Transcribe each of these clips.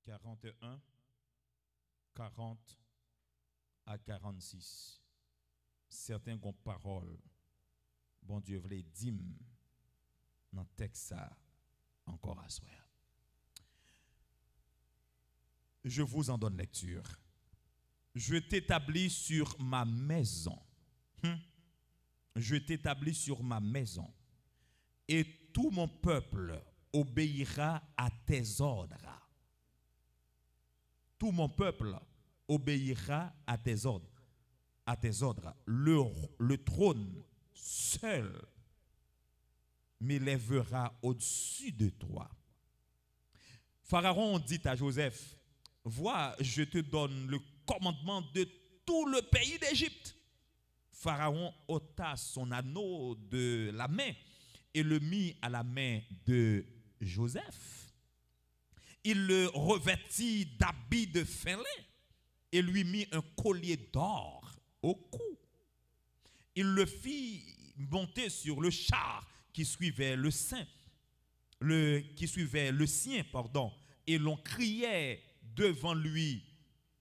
41, 40 à 46. Certains ont parole. Bon Dieu voulait dire dans le texte ça encore à soi. Je vous en donne lecture. Je t'établis sur ma maison. Je t'établis sur ma maison. Et tout mon peuple obéira à tes ordres. Tout mon peuple obéira à tes ordres. À tes ordres. Le trône seul m'élèvera au-dessus de toi. Pharaon dit à Joseph, vois, je te donne le commandement de tout le pays d'Égypte. Pharaon ôta son anneau de la main et le mit à la main de Joseph. Il le revêtit d'habits de fin lin et lui mit un collier d'or au cou. Il le fit monter sur le char qui suivait le sien, et l'on criait devant lui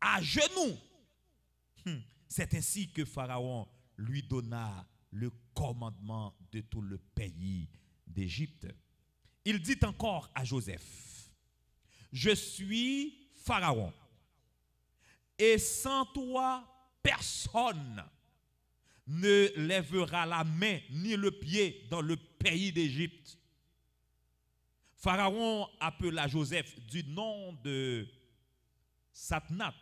à genoux. C'est ainsi que Pharaon lui donna le commandement de tout le pays d'Égypte. Il dit encore à Joseph, je suis Pharaon, et sans toi, personne ne lèvera la main ni le pied dans le pays d'Égypte. Pharaon appela Joseph du nom de Satnat,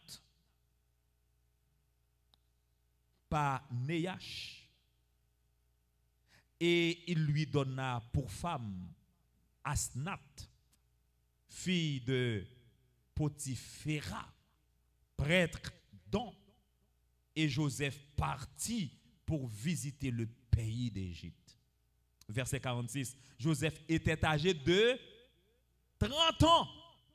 Panéash, et il lui donna pour femme Asnath, fille de Potiphéra, prêtre d'On. Et Joseph partit pour visiter le pays d'Égypte. Verset 46, Joseph était âgé de 30 ans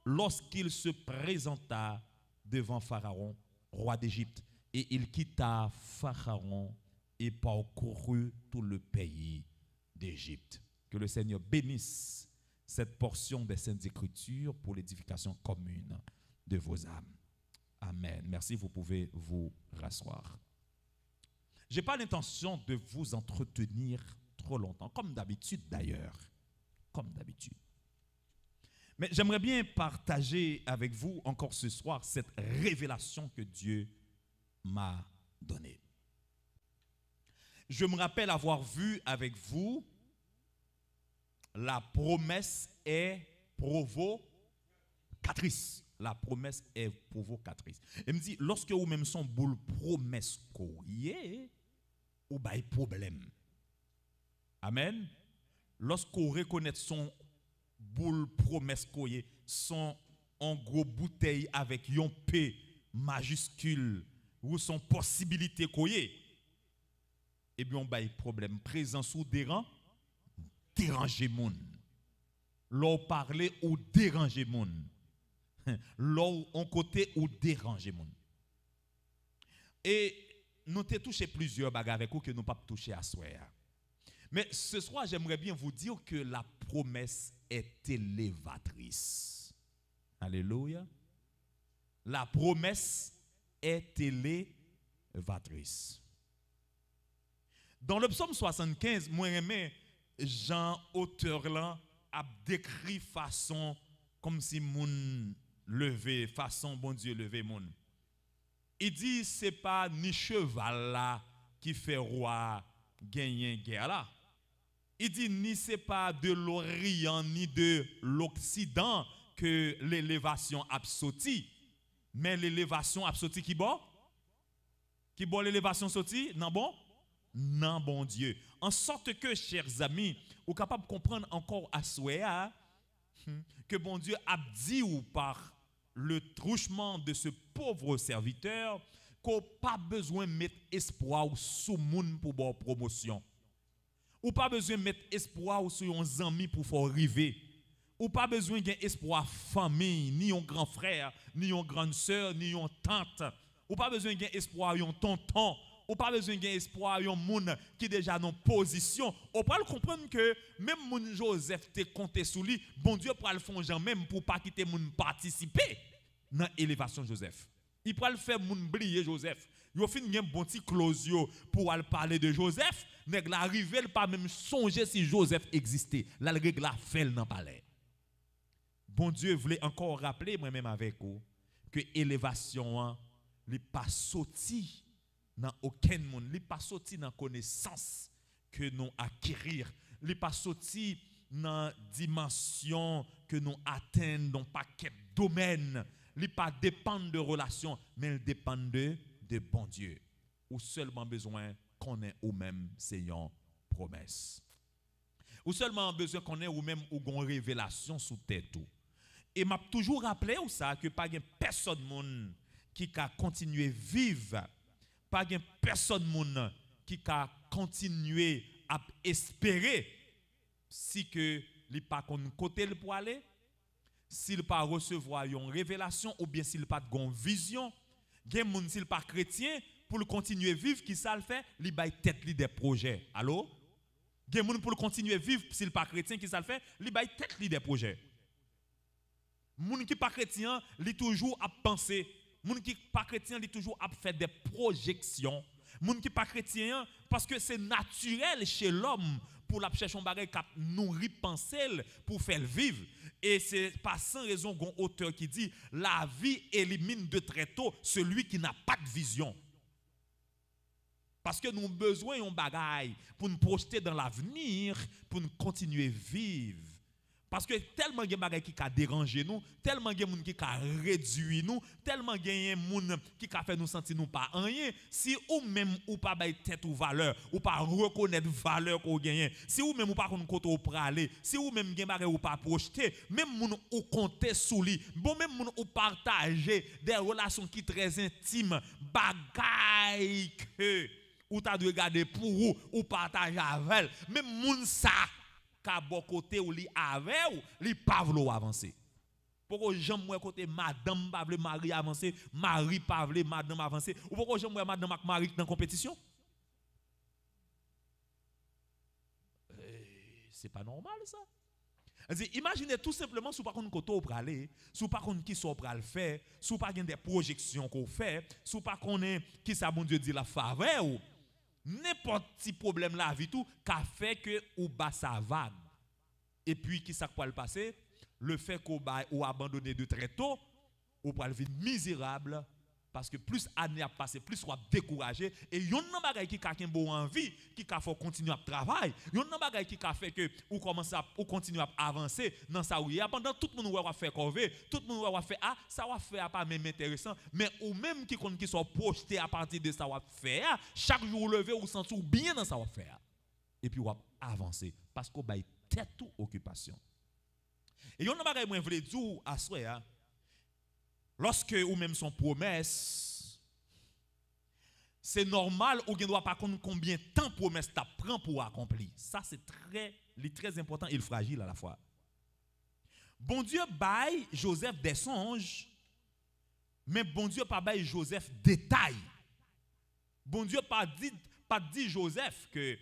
lorsqu'il se présenta devant Pharaon, roi d'Égypte. Et il quitta Pharaon et parcourut tout le pays d'Égypte. Que le Seigneur bénisse cette portion des Saintes Écritures pour l'édification commune de vos âmes. Amen. Merci, vous pouvez vous rasseoir. Je n'ai pas l'intention de vous entretenir trop longtemps, comme d'habitude d'ailleurs. Comme d'habitude. Mais j'aimerais bien partager avec vous encore ce soir cette révélation que Dieu m'a donnée. Je me rappelle avoir vu avec vous la promesse est provocatrice. La promesse est provocatrice. Elle me dit, lorsque vous même son boule promesse courrier, ou bail problème. Amen. Lorsqu'on reconnaît son boule promesse courrier, son en gros bouteille avec yon P majuscule ou son possibilité courrier, eh bien on bail problème. Présence ou déranger moun. L'on parler ou déranger moun. L'on on côté ou déranger moun. Et nous t'ai touché plusieurs bagages avec vous que nous pas touché à soi. Mais ce soir, j'aimerais bien vous dire que la promesse est élévatrice. Alléluia. La promesse est élévatrice. Dans le psaume 75, moi aimé Jean auteur là a décrit façon comme si moun levé, façon bon Dieu levé moun. Il dit c'est pas ni cheval là qui fait roi gagner guerre là. Il dit ni c'est pas de l'Orient ni de l'Occident que l'élévation a sauté, mais l'élévation a sauté qui bon? Qui bon l'élévation sauté? Non bon? Non bon Dieu. En sorte que chers amis, vous êtes capables de comprendre encore à souhait que bon Dieu a dit ou par le truchement de ce pauvre serviteur qu'on n'a pas besoin de mettre espoir sous moun pour bonne promotion. Ou pas besoin de mettre espoir sur un ami pour faire arriver. Ou pas besoin d'espoir famille, ni un grand frère, ni une grande sœur, ni une tante. Ou pas besoin d'espoir un tonton. Ou pas besoin d'espoir un moun qui déjà dans position. On peut comprendre que même moun Joseph te compté sous lui, bon Dieu pour le fond même pour pas quitter moun participer. dans l'élévation de Joseph. Il peut le faire moun briller Joseph. Il fin un bon petit close pour aller parler de Joseph, nèg la arrivé pas même songer si Joseph existait. Là le règle la fait dans palais. Bon Dieu voulait encore rappeler moi-même avec vous que élévation n'est pas sorti dans aucun monde, n'est pas sorti dans connaissance que nous acquérir, n'est pas sorti dans dimension que nous atteignons dans paquet domaine, n'est pas dépendre de relations, mais il dépend de bon Dieu. Ou seulement besoin qu'on ait ou même c'est une promesse. Ou seulement besoin qu'on ait ou même ou une révélation sous tête tout. Et m'a toujours rappelé ou ça que pas personne moun qui a continué vivre, pas personne moun qui a continué à espérer si que li pas kon côté pour aller, s'il pas recevoir une révélation ou bien s'il pas de vision, gen moun s'il pas chrétien pour le continuer vivre qui ça le fait, li bay tête li des projets. Allô? Gen moun pour le continuer vivre s'il pas chrétien qui ça le fait, li bay tête li des projets. Moun qui pas chrétien, li toujours à penser. Moun qui pas chrétien, li toujours à faire des projections. Moun qui pas chrétien, parce que c'est naturel chez l'homme pour la chercher un bagage qui nourrit penser pour faire vivre. Et c'est pas sans raison qu'on auteur qui dit la vie élimine de très tôt celui qui n'a pas de vision. Parce que nous avons besoin d'un bagage pour nous projeter dans l'avenir, pour nous continuer à vivre. Parce que tellement de gens qui ont dérangé nous, tellement de gens qui ont réduit nous, tellement de gens qui ont fait nous sentir nous pas rien. Si ou même ou pas bailler tête ou valeur, ou pas reconnaître valeur qu'on gagne, si ou même ou pas qu'on côté ou praler, si ou même gen ou pas projeter, même moun ou compter sous lui, bon même moun ou partager des relations qui très intimes, bagay que ou t'a de regarder pour ou partager avec, même moun ça ka bon côté ou li avec ou li pa vle avancer. Pourquoi j'aime moi côté madame pa vle mari avancer, mari pa vle madame avancer, ou pourquoi j'aime moi madame ak mari dans compétition? C'est pas normal ça. Imaginez tout simplement sous pas qu'on côté ou praler, sous pas qu'on qui sont pral faire, sous pas gen des projections qu'on fait, sous pas qu'on est qui ça bon Dieu dit la faveur ou n'importe petit problème la vie tout qu'a fait que ou bas sa vague. Et puis qui ça quoi le passer? Le fait qu'on ou abandonné de très tôt ou pour le vivre misérable parce que plus année a passé plus soit découragé et yon nan bagay qui ka bon envie qui ka faut continuer à travailler yon nan bagay qui ka fait que ou commence à ou continuer à avancer dans ça ou pendant tout le monde va faire corvée tout le monde va faire ah ça va faire pas même intéressant mais ou même qui sont projetés à partir de ça va faire chaque jour lever ou sentir bien dans ça va faire et puis on va avancer parce qu'on bail tête toute occupation et yon nan bagay moi vle dire à soya lorsque ou même son promesse, c'est normal ou ne doit pas connaître combien de temps promesse ta prend pour accomplir. Ça c'est très important et fragile à la fois. Bon Dieu baille Joseph des songes, mais bon Dieu pas baille Joseph détail. Bon Dieu pas dit Joseph que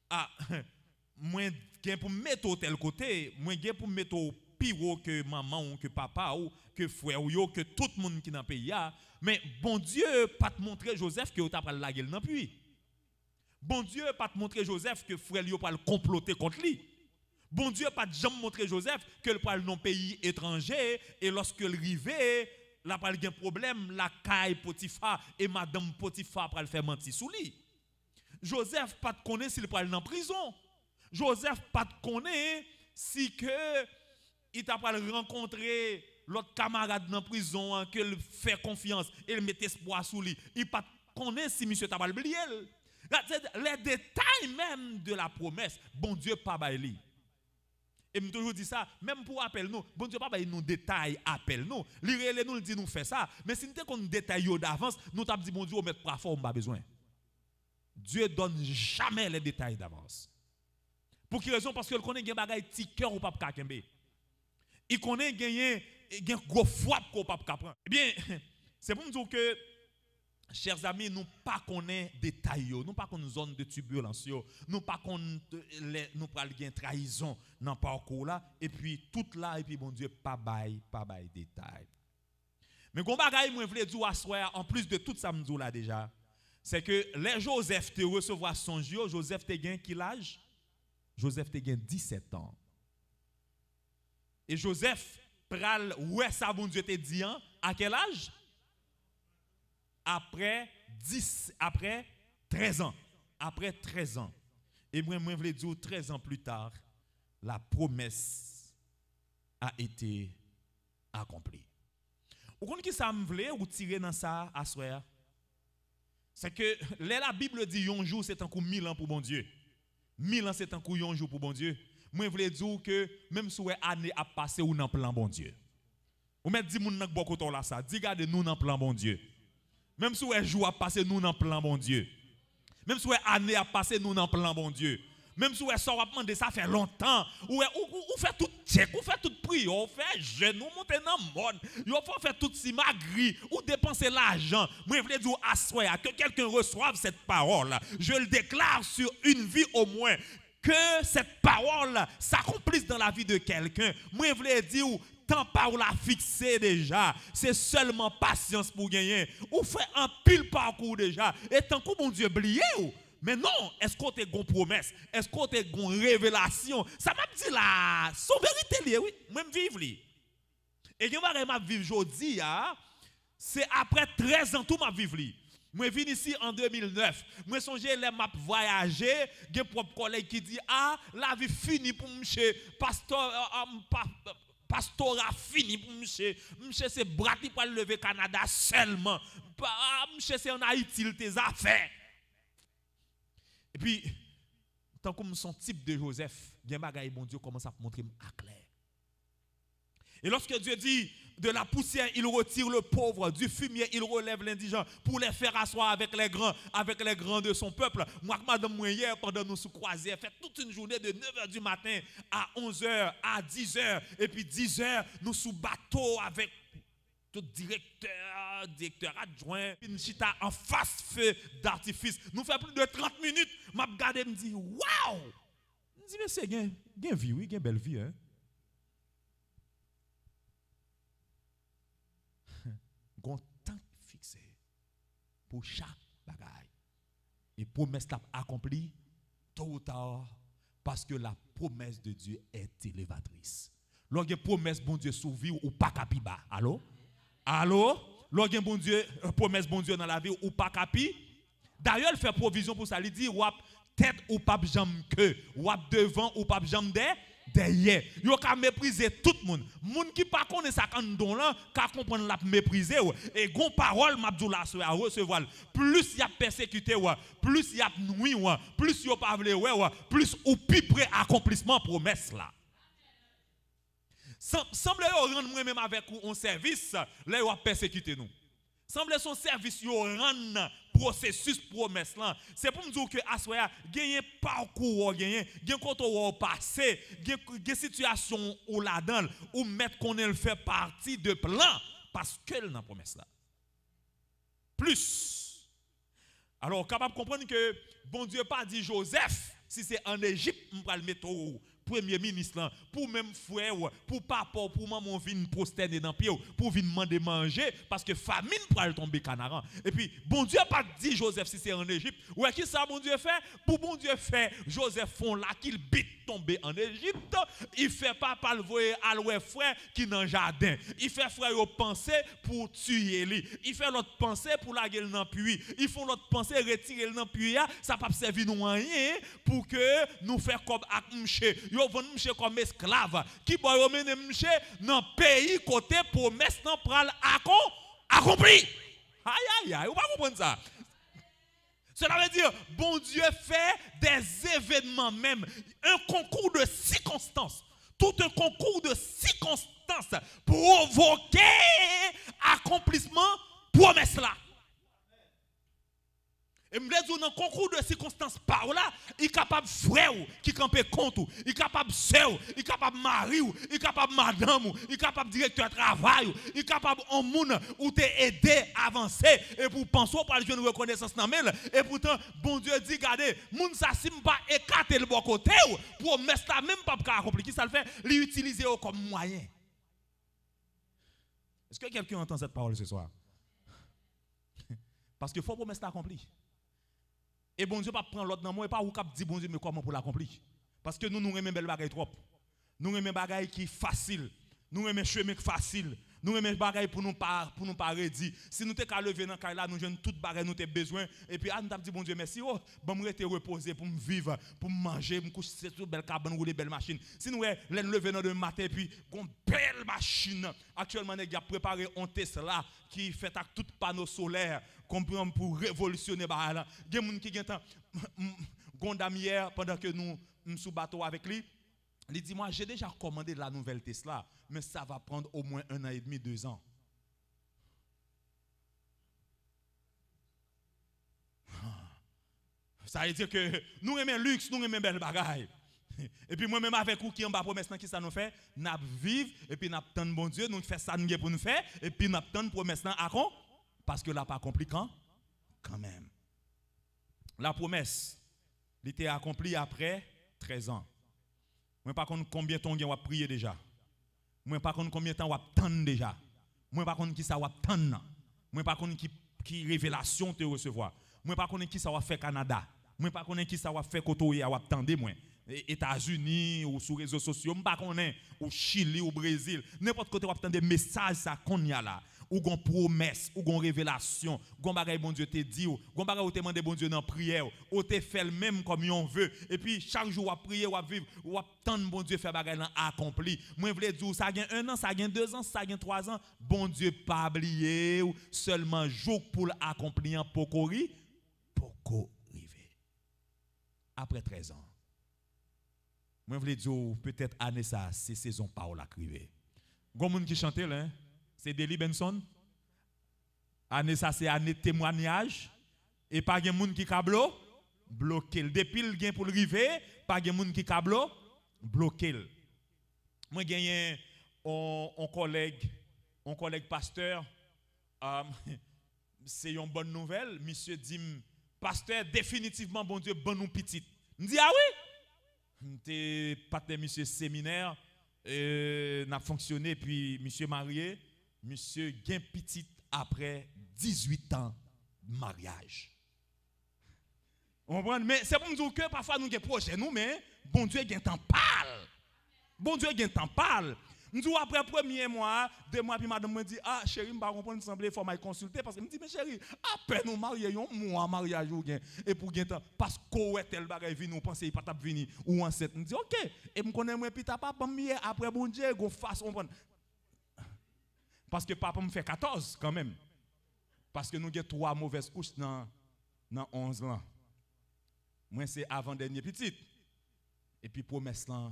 ah moi gain pour mettre au tel côté, moi gain pour mettre au pire que maman ou que papa ou que frère ou que tout le monde qui dans le pays a, mais bon Dieu pas te montrer Joseph que tu as la gueule dans puits. Bon Dieu pas te montrer Joseph que frère lui pas le comploter contre lui. Bon Dieu pas jamais montrer Joseph que le parle dans pays étranger et lorsque le rivé la pas un problème la caille Potiphar et madame Potiphar pour le faire mentir sous lui. Joseph pas te connaît s'il parle dans prison. Joseph pas te connaît si que il t'a pas rencontré l'autre camarade dans la prison qu'il fait confiance et il met espoir sous lui. Il pas connaît si monsieur t'a pas oublié. Les détails même de la promesse, bon Dieu pas baili. Et me toujours dit ça, même pour appel nous, bon Dieu pas baili nous détails appel nous. Li nous dit nous fait ça, mais si nous te qu'on détail d'avance, nous t'a dit bon Dieu mettre pas fort, on pas besoin. Dieu donne jamais les détails d'avance. Pour quelle raison? Parce que il connaît gen bagay ti cœur ou pas kakembe. Il connaît gagner gros frappe qu'on pas prendre. Eh bien, c'est pour nous dire que chers amis, nous pas connaît détails, nous pas connaît zone de turbulence, nous pas connaît nous pas gain trahison dans parcours là et puis tout là et puis bon Dieu pas bail détail. Mais qu'on bagaille moi voulais dire asseoir en plus de tout ça me là déjà, c'est que les Joseph te recevoir son jour, Joseph te gain quel âge? Joseph te gain 17 ans. Et Joseph pral ouais ça bon Dieu te dit à quel âge? Après 13 ans. Après 13 ans. Et moi je voulais dire 13 ans plus tard, la promesse a été accomplie. Vous comprenez qui ça me voulait ou tirer dans ça à soir? C'est que la Bible dit un jour c'est un coup 1000 ans pour bon Dieu. 1000 ans c'est un coup un jour pour bon Dieu. Moi je voulais dire que même si une année a passé ou dans plan bon Dieu. Ou mettre 10 moun nan beaucoup temps là ça. Dis garde nous dans plan bon Dieu. Même si un jour a passé nous dans plan bon Dieu. Même si une année a passé nous dans plan bon Dieu. Même si vous avez demandé ça fait longtemps, ou fait tout check, ou fait tout prière, ou fait jeûne, ou monter dans le monde, ou fait tout si magri, ou dépenser l'argent. Moi, je voulais dire à soi que quelqu'un reçoive cette parole. Je le déclare sur une vie au moins. Que cette parole s'accomplisse dans la vie de quelqu'un. Moi, je voulais dire, tant parole à fixer déjà. C'est seulement patience pour gagner. Ou fait un pile parcours déjà. Et tant que mon Dieu oublié ou. Mais non, est-ce qu'on a une promesse? Est-ce qu'on a une révélation? Ça m'a dit la son vérité, oui, même vivre. Et je vais vivre aujourd'hui, c'est après 13 ans tout ma vivre. Moi je viens ici en 2009. Moi songe les m'a voyager, j'ai propre collègue qui dit la vie finie pour monsieur pastorat fini pour monsieur c'est brati pour lever Canada seulement. Monsieur c'est en Haïti tes affaires. Et puis, tant comme son type de Joseph, bon Dieu commence à montrer à clair. Et lorsque Dieu dit, de la poussière, il retire le pauvre, du fumier, il relève l'indigent, pour les faire asseoir avec les grands de son peuple. Moi, madame, moi, hier, pendant nous sous croisière, fait toute une journée de 9h du matin à 11h, à 10h, et puis 10h, nous sous bateau avec tout directeur adjoint, une chita en face feu d'artifice. Nous fait plus de 30 minutes, m'a regardé me dit waouh! Me dit mais c'est bien vie oui, bien belle vie hein. Gon temps fixé pour chaque bagaille. Et promesse l'a accomplie tôt ou tard parce que la promesse de Dieu est élévatrice. Lorsque promesse bon Dieu survit ou pas capiba. Allô? Allô? Lorsque bon Dieu promesse bon Dieu dans la vie ou pas capi. D'ailleurs, il fait provision pour ça. Il dit wap tête ou pas jambe que, wap devant ou pas jambe derrière. Yo ka mépriser tout le monde. Moun qui pas connaît ça quand don là, ka comprendre la mépriser et gon parole m'abdoula à recevoir. Plus y a persécuté plus y a nuit plus yo pas vle plus ou plus près accomplissement promesse là. Semble rendre moi-même avec un service, là, il va persécuter nous. Semble son service, il rendre processus promesse là. C'est pour me dire que Assoya, gagner parcours, gagner quand on passé, gagner situation ou là-dedans, ou mettre qu'on elle fait partie de plan, parce qu'elle n'a promesse là. Plus. Alors, capable de comprendre que bon Dieu pas dit Joseph, si c'est en Égypte, on va le mettre au premier ministre là, pour même frère, pour papa, pour maman venir prosterner dans pied, pour venir demander manger parce que famine pourra tomber canaran. Et puis bon Dieu pas dit Joseph si c'est en Égypte. Ouais qui ça bon Dieu fait? Pour bon Dieu fait Joseph font là qu'il bite tomber en Égypte, il fait papa le voyer à l'ouest frère qui dans jardin. Il fait frère yo penser pour tuer lui. Il fait l'autre penser pour la gueule dans puits. Ils font l'autre penser retirer le dans puits ça pas servir nous rien pour que nous faire comme ak m'ché. Yo vend m'ché comme esclave qui boy yo mène m'ché dans pays côté promesse nan pral accompli. Aïe aïe aïe, vous pas comprendre ça. Cela veut dire, bon Dieu fait des événements même, un concours de circonstances, tout un concours de circonstances provoquer accomplissement promesse là. Et me dire dans concours de circonstances par là, il est capable frère qui camper contre, il est capable sœur, il est capable mari, il est capable madame, il est capable directeur de travail, il est capable en monde ou te aider à avancer et pour penser par une reconnaissance dans mel et pourtant bon Dieu dit regardez, moun ça sim pas écarter le bon côté pour mettre ça même pas accomplir qui ça le fait, l'utiliser comme moyen. Est-ce que quelqu'un entend cette parole ce soir? Parce que faut promesse accomplie. Et bon Dieu pas prendre l'autre dans moi et pas ou cap dit bon Dieu mais comment pour l'accomplir? Parce que nous aimons belle bagaille trop. Nous aimons bagaille qui facile. Nous aimons chemin facile. Nous aimons bagaille pour nous pas redire. Si nous te qu'à lever dans caille là nous jeunes toute bagaille nous te besoin et puis nous t'a dit bon Dieu merci oh bon me rester reposer pour me vivre, pour me manger, me coucher sur belle cabane rouler belle machine. Si nous lever dans le matin puis gon belle machine. Actuellement il a préparé un Tesla qui fait avec tout panneau solaire pour révolutionner bah là. Il y a des gens qui ont gondam hier pendant que nous sous bateau avec lui. Il dit, moi, j'ai déjà commandé la nouvelle Tesla, mais ça va prendre au moins 1 an et demi, 2 ans. Ça veut dire que nous aimons le luxe, nous aimons belle bagaille. Et puis moi-même avec vous qui en bas promesse, qui ça nous fait? Nous vivons, et puis nous attendons bon Dieu, nous faisons ça pour nous faire, et puis nous attendons promesse à quoi? Parce que là, pas accompli quand même. La promesse, elle était accomplie après 13 ans. Moi, par contre, combien de temps on a prié déjà? Moi, par contre, combien de temps on a attendre déjà? Moi, par contre, qui ça va attendre? Moi, par contre, qui révélation te recevoir? Moi, par contre, qui ça va faire Canada? Moi, par contre, qui ça va faire côté ou attendre moi? États-Unis ou sur les réseaux sociaux, moi, par contre, au Chili, au Brésil, n'importe côté, on attendre des messages ça qu'on y a là. Ou gon promesse, ou gon révélation, gon bagay bon Dieu te dit, gon bagay ou te demande bon Dieu dans prière, ou te fait le même comme on veut. Et puis chaque jour ou prier, ou vivre, ou attendre bon Dieu faire bagay accompli. Moi je veux dire ça gagne 1 an, ça gagne 2 ans, ça gagne 3 ans, bon Dieu pas oublier seulement jour pour l'accomplir pour river. Après 13 ans. Moi je veux dire peut-être année ça, c'est saison pas la criver. Gon moun qui chante là, hein? C'est Deli Benson. Année ça c'est année témoignage et pas gen moun qui kablo bloquer. Depuis le gain pour le river, pas gen moun qui kablo bloquer. Moi gagné un collègue pasteur c'est une bonne nouvelle, monsieur dit pasteur définitivement bon Dieu bon nous petite. Me dit ah oui. M'était partenaire monsieur séminaire n'a fonctionné puis monsieur marié. Monsieur gain petit après 18 ans de mariage. On comprend? Mais c'est pour nous dire que parfois nous avons des projets, nous, mais bon Dieu gain temps parle. Bon Dieu gain temps parle. Nous disons après le premier mois, 2 mois, puis madame me dit, ah chérie, je ne vais pas comprendre, il faut m'aller consulter. Parce que me dit, mais chérie, après nous marier, un mois mariage, et pour gain temps, parce que tel bagage vini, nous pensons qu'il pas venir, ou enceinte. Je dis, ok, et je connais moi, puis t'as pas après bon Dieu, go face, on prend. Parce que papa me fait 14 quand même. Parce que nous avons 3 mauvaises couches dans 11 ans. Moi, c'est avant-dernier petit. Et puis, promesse là,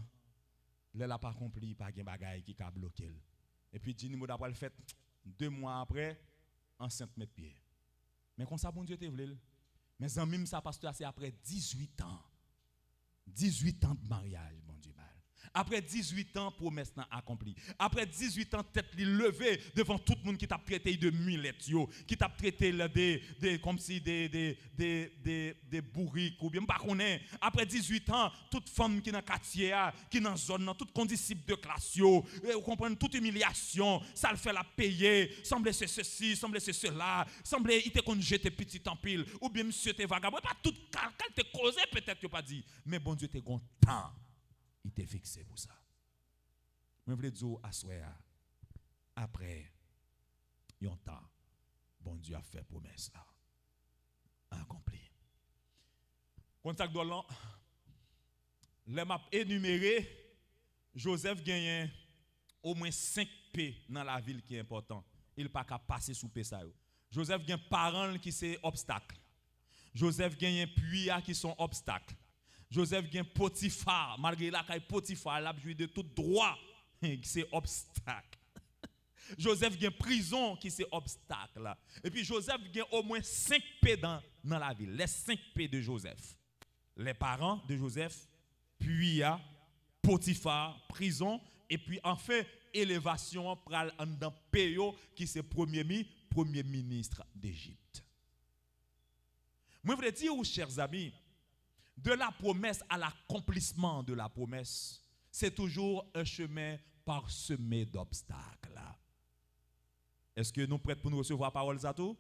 elle n'a pas accompli par un bagage qui a bloqué. Et puis, Dini Moudapal fait 2 mois après, enceinte mes pieds. Mais comme ça, bon Dieu te voulait. Mais en même ça, pasteur, c'est après 18 ans. 18 ans de mariage, bon Dieu. Après 18 ans, promesse n'a accompli. Après 18 ans, tête levée devant tout le monde qui t'a traité de mulettes, qui t'a traité comme si des bourriques ou bien pas connaît. Après 18 ans, toute femme qui dans quartier, qui dans zone, toute condisciple de classe, vous comprenez toute humiliation, ça le fait la payer, semble c'est ceci, semble c'est cela, semble il te qu'on jette petit en pile ou bien monsieur te vagabond, pas tout quand te causé peut-être que pas dit, mais bon Dieu te content. Il t'est fixé pour ça. Je veux dire à soir après un temps, bon Dieu a fait promesse là. Accompli. Contact d'Ollan, les maps énumérés, Joseph gagne au moins 5 P dans la ville qui est important. Il n'a pas qu'à passer sous P ça. Joseph gagne parents qui sont obstacles. Joseph gagne puits qui sont obstacles. Joseph gagne Potiphar, malgré la caille Potiphar, il a joué de tout droit, qui c'est obstacle. Joseph gagne prison, qui c'est obstacle. Là. Et puis Joseph gagne au moins 5 P dans la ville, les 5 P de Joseph. Les parents de Joseph, puis Potiphar, prison, et puis enfin, élévation pral dans Péo, qui c'est premier ministre d'Égypte. Moi, je veux dire, chers amis, de la promesse à l'accomplissement de la promesse, c'est toujours un chemin parsemé d'obstacles. Est-ce que nous prêts pour nous recevoir la parole ça tout?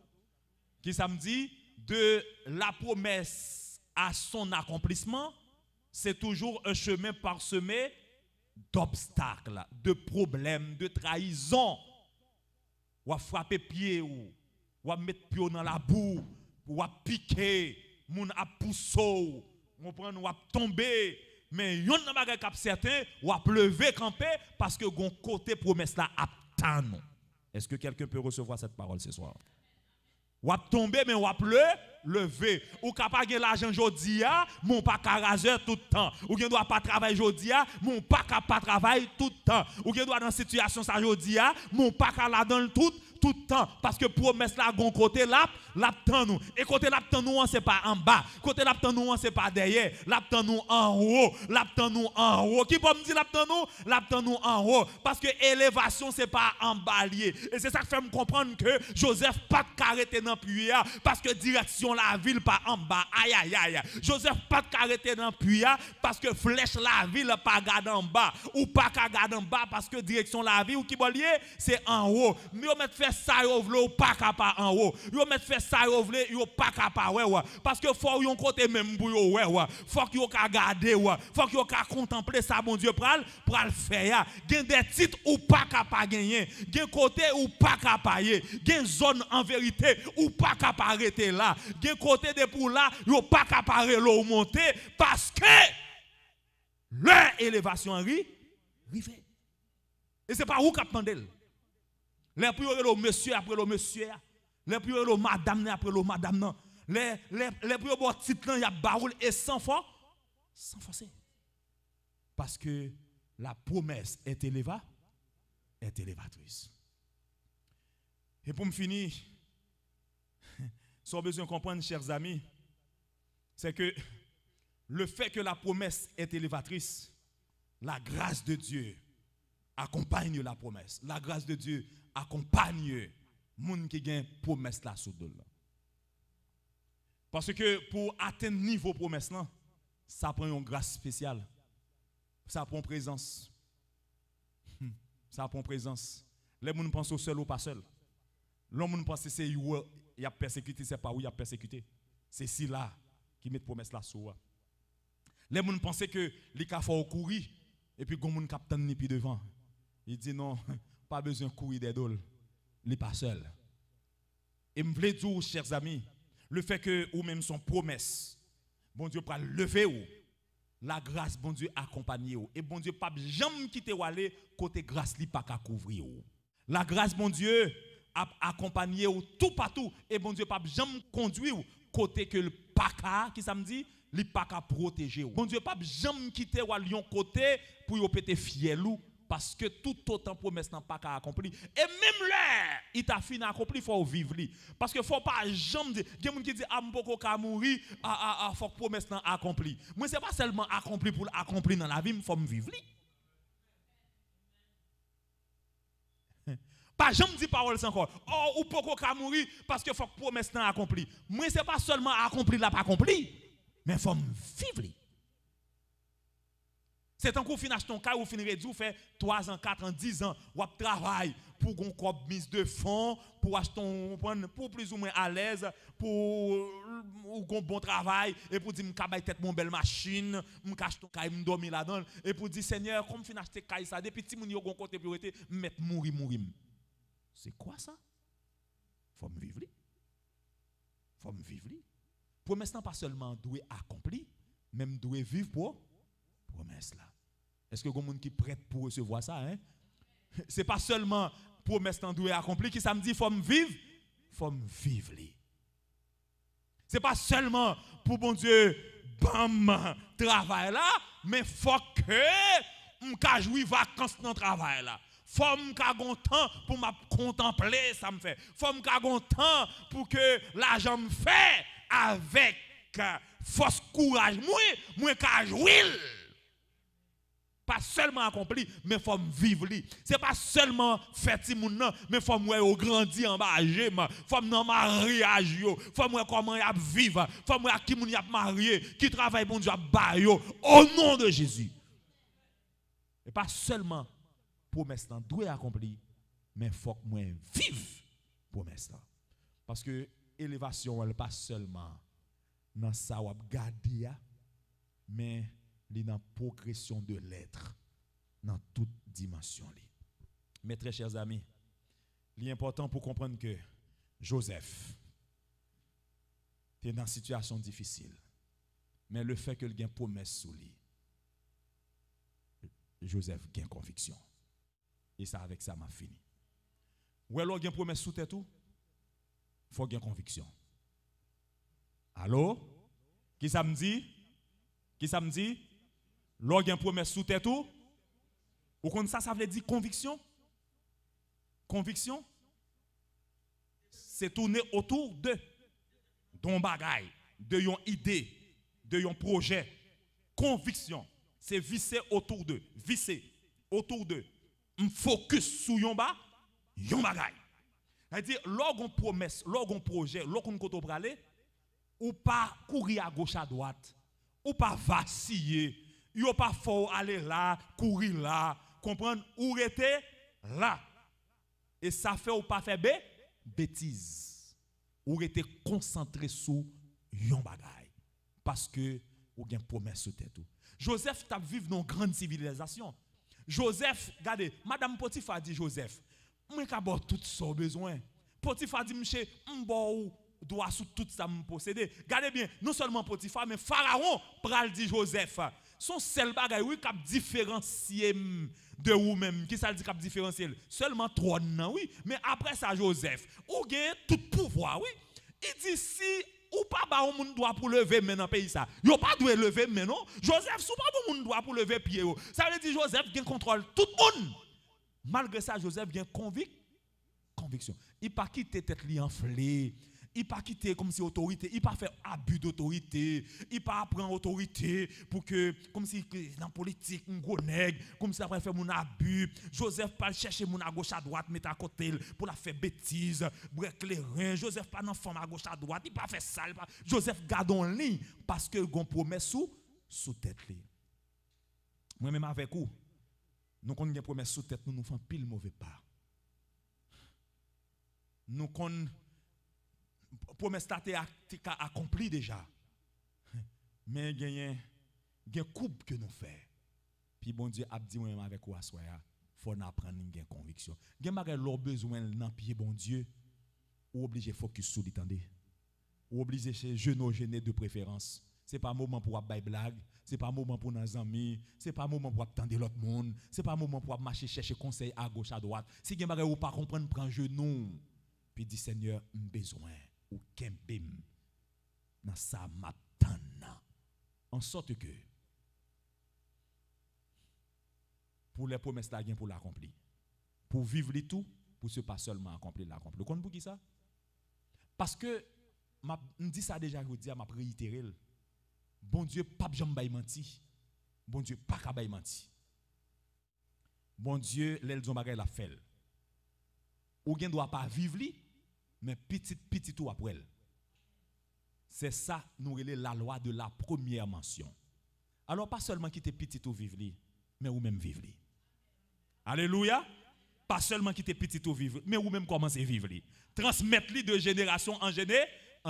Qui ça me dit? De la promesse à son accomplissement, c'est toujours un chemin parsemé d'obstacles, de problèmes, de trahisons. Ou à frapper pied, ou à mettre pied dans la boue, ou à piquer, moun à pousser, ou à tomber. Mais yon nan bagay k'ap certain, ou à lever camper parce que gon côté promesse là attend. Est-ce que quelqu'un peut recevoir cette parole ce soir? Ou à tomber mais ou à lever. Ou capable gagner l'argent jodi a, mon pas raser tout le temps. Ou gen doit pas travailler jodi a, mon pas pas travailler tout le temps. Ou gen doit dans situation ça jodi a, mon pas la dans tout le temps parce que promesse là gon côté là l'attend nous et côté l'attend nous c'est pas en bas côté l'attend nous c'est pas derrière l'attend nous en haut l'attend nous en haut qui peut me dire l'attend nous en haut parce que élévation c'est pas en bas lié et c'est ça qui fait me comprendre que Joseph pas arrêté dans puits parce que direction la ville pas en bas aïe aïe aïe Joseph pas arrêté dans puits parce que flèche la ville pas garder en bas ou pas garder en bas parce que direction la ville ou qui lié c'est en haut mais on met fait ça yo vle ou pas capable en haut yo met fait ça yo vle yo pas capable ouais parce que faut yon côté même pour yo ouais faut que yo ka garder faut que yo ka contempler ça bon Dieu pral faire gen des titres ou pas capable gagner gen côté ou pas capable gen zone en vérité ou pas capable arrêter là gen côté de pour là yo pas capable l'eau monter parce que leur élévation arrive et c'est pas où cap tendel. Les prières le monsieur après le monsieur, les prières le madame après le madame, les prières bon titre il y a baoul et sans forcer. Parce que la promesse est élévatrice. Et pour me finir, sans besoin de comprendre, chers amis, c'est que le fait que la promesse est élévatrice, la grâce de Dieu accompagne la promesse. La grâce de Dieu accompagne moun qui gagne promesse là sous là. Parce que pour atteindre niveau promesse là, ça prend une grâce spéciale. Ça prend présence. Ça prend présence. Les gens pensent au seul ou pas seul. L'homme pense que c'est où il a persécuté, c'est pas où il a persécuté. C'est si là qui met promesse là sous. Les gens pensent que les cas faut courir et puis gon moun capitaine ni puis devant. Il dit non, pas besoin de courir des dôles. Il n'est pas seul. Et je voulais dire, chers amis, le fait que ou même son promesse, bon Dieu pas lever ou, la grâce, bon Dieu accompagner ou. Et bon Dieu pas jamais quitter ou aller côté grâce li pas qu'à couvrir ou. La grâce, bon Dieu, a accompagné ou tout partout. Et bon Dieu pas jamais conduire ou côté que le pas qui ça me dit, li pas qu'à protéger ou. Bon Dieu pas jamais quitter ou aller côté pour y péter fiel ou. Parce que tout autant promesse n'a pas accompli. Et même là, il t'a fini accompli, il faut vivre. Parce que ne faut pas jamais dire, il y a des gens qui disent, ah, je peux mourir, il faut que promesse n'a accompli. Moi, ce n'est pas seulement accompli pour accomplir dans la vie, il faut vivre. Pas jamais dire parole encore. Oh, ou peut mourir parce que faut que promesse n'a accompli. Moi, ce n'est pas seulement accompli, là, pas accompli, mais il faut vivre. C'est un coup fin acheter ton cas ou fin réduire fait 3 ans, 4 ans, 10 ans ou travail pour qu'on cob mise de fonds pour acheter pour plus ou moins à l'aise pour un bon travail et pour dire m'ka tête mon belle machine, m'ka acheter ton cas m'dormir là-dedans et pour dire Seigneur comme fin acheter cas ça depuis petit moun yo gon côté priorité mettre mourir. C'est quoi ça? Faut me vivre. Faut me vivre. Promesse pas seulement doit accomplir, même doit vivre pour promesse là. Est-ce que vous avez des gens qui sont prêts pour recevoir ça? Hein? Ce n'est pas seulement promesse qui doit accomplir, qui ça me dit, il faut me vivre. Il faut me vivre. Ce n'est pas seulement pour bon Dieu, bam, travail là, mais il faut que je jouis vacances dans le travail là. Il faut que je temps pour me contempler, ça me fait. Il faut que je temps pour que l'argent me fait avec force courage. Moi, je jouis. Pas seulement accompli, mais il faut vivre. Ce n'est pas seulement faire ti moun nan, mais il faut grandir en bas. Il faut me mariage, il faut me comment y a vivre, il faut me qui moun y a marié, qui travaille bon Dieu à yo au nom de Jésus. Et pas seulement promesse nan doit accompli, mais il faut que moi vive promesse là. Parce que élévation, elle pas seulement dans ça ou garder, mais dans la progression de l'être, dans toute dimension. Mes très chers amis, l'important pour comprendre que Joseph était dans une situation difficile, mais le fait qu'il ait une promesse sous lui, Joseph a une conviction. Et ça, avec ça, m'a fini. Ou alors, il y a une promesse sous tête tout, il faut qu'il y ait une conviction. Allô? Qui ça me dit? Qui ça me dit? Lorsqu'il y a une promesse sous tête tout, ou comme ça veut dire conviction? Conviction? C'est tourner autour de ton bagage, de yon idée, de yon projet. Conviction, c'est visser autour de, visser autour de. Focus sur yon bagage. C'est-à-dire, lorsqu'on promesse, lorsqu'on projet, lorsqu'on koto pralé, ou pas courir à gauche à droite, ou pas vaciller, ou pas faut aller là, courir là, comprendre, ou rester là. Et ça fait ou pas faire bêtise. Ou rester concentré sur yon bagay. Parce que ou gen promesse sur tête. Joseph t'a vécu dans une grande civilisation. Joseph, regardez, Madame Potiphar dit Joseph, moi ka bo tout ça besoin. Potiphar dit monsieur, m'bo doit sous tout ça me posséder. Regardez bien, non seulement Potiphar mais Pharaon pral dit Joseph. Son seul bagay oui cap différencier de ou même qui ça dit cap différencier seulement trône oui, mais après ça Joseph, ou gagne tout pouvoir oui. Il dit si ou pas ba on moun doit pour lever maintenant pays ça. Yo pas doit lever maintenant. Joseph sou pas bon moun doit pour lever pied. Ça veut dire Joseph gagne contrôle tout le monde. Malgré ça Joseph gagne conviction. Il pas quitter tête li enflé. Il pas quitter comme si autorité, il pas faire abus d'autorité, il pas prendre autorité pour que comme si dans la politique un gros nègre, comme si après faire mon abus. Joseph pas chercher mon à gauche à droite mettre à côté pour la faire bêtise, break les reins. Joseph pas dans forme à gauche à droite, il pas faire ça. Joseph garde en ligne parce que gon promesse sous tête li. Moi même avec vous, nous connaissons une promesse sous tête, nous faisons pile mauvais pas. Nous connaissons promesse a accompli déjà. Mais il y a une coupe que nous faisons. Puis bon Dieu a dit moi avec vous il faut apprendre une conviction. Il y a des besoin dans pied bon Dieu ou obligé focus sur l'étendue. Ou obligé chez genou gêné de préférence. C'est pas un moment pour faire blague, c'est pas un moment pour nos amis, c'est pas un moment pour attendre l'autre monde, c'est pas un moment pour marcher chercher conseil à gauche à droite. Si vous ne pas comprendre, prends genou. Puis dit Seigneur, j'ai besoin ou kembem dans sa matana. En sorte que pour les promesses là, pour l'accomplir. Pour vivre les tout, pour ce pas seulement accomplir l'accomplir. Vous comprenez pour qui ça? Parce que je dis ça déjà, je dis à ma réitérer. Bon Dieu, pas jamais menti. Bon Dieu, pas qu'à menti. Bon Dieu, l'elle dit bagay la fait. Ou gen doit pas vivre li, mais petit tout après elle. C'est ça, nous relève la loi de la première mention. Alors, pas seulement quitter petit tout vivre li, mais ou même vivre li. Alléluia. Pas seulement quitter petit tout vivre, mais ou même commencer à vivre li. Transmettre li de génération en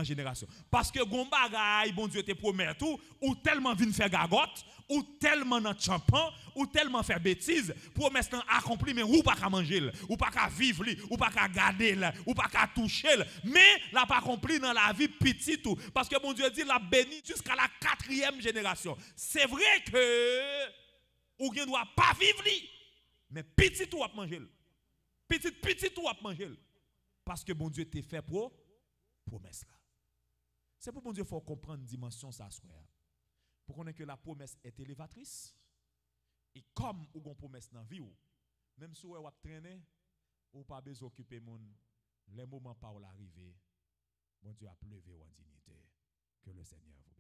génération. Parce que gon bagay, bon Dieu te promet tout, ou tellement vinn faire gagotte, ou tellement dans champon, ou tellement faire bêtise, promesse accompli, mais ou pas qu'à manger, ou pas qu'à vivre, ou pas qu'à garder, ou pas qu'à toucher, mais l'a pas accompli dans la vie petit tout. Parce que bon Dieu dit la béni jusqu'à la 4e génération. C'est vrai que ou ne doit pas vivre, mais petit tout à manger. Petit tout à manger. Parce que bon Dieu t'a fait promesse là. C'est pour bon Dieu faut comprendre dimension ça soir. Pour connaître que la promesse est élévatrice et comme ou gon promesse dans vie ou même si ou traîner ou pas besoin occuper mon les moments par l'arrivée bon Dieu a levé en dignité que le Seigneur vous